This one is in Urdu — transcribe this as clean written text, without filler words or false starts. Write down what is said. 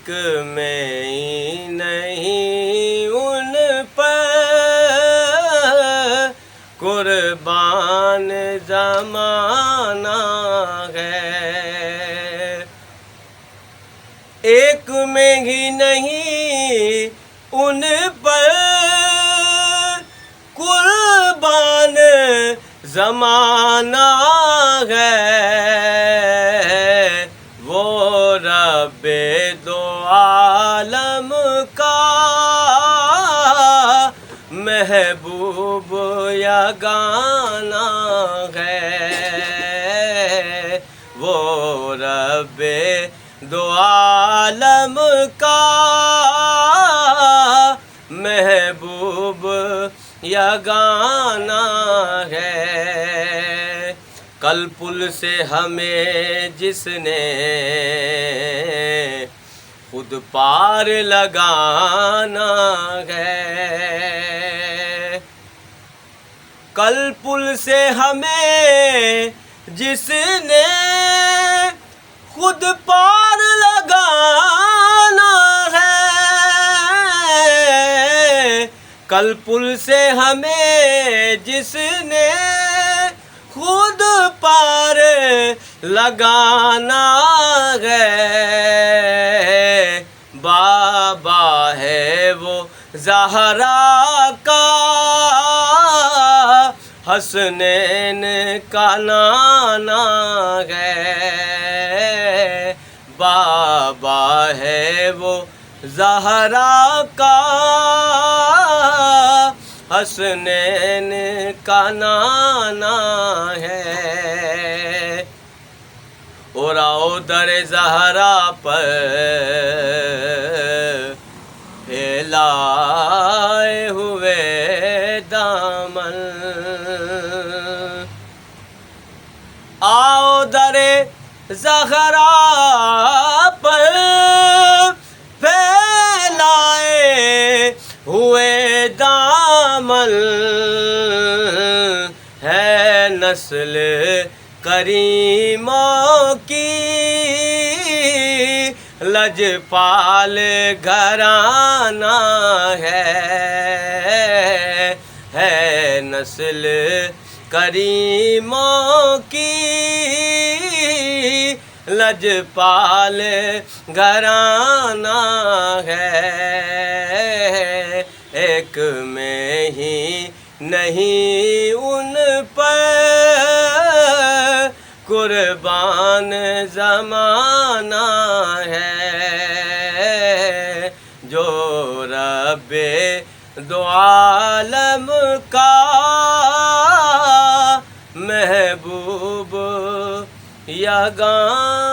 ایک میں ہی نہیں ان پر قربان زمانہ ہے، ایک میں ہی نہیں ان پر قربان زمانہ ہے، وہ رب دو عالم کا محبوب یگانہ ہے، وہ رب دو عالم کا محبوب یگانہ ہے۔ کل پل سے ہمیں جس نے خود پار لگانا ہے، کل پل سے ہمیں جس نے خود پار لگانا ہے، کل پل سے ہمیں جس نے خود پار لگانا ہے، بابا ہے وہ زہرا کا حسنین کا نانا ہے، بابا ہے وہ زہرا کا حسنین کا نانا ہے، اور آؤ در زہرا پر پھیلائے ہوئے دامن، آؤ در زہرا پر پھیلائے ہوئے دامن، ہے نسل کریموں کی لجپال گھرانہ ہے نسل کریموں کی لجپال گھرانہ ہے، ایک میں ہی نہیں ان پر قربان زمانہ ہے، جو رب دو عالم کا محبوب یگانہ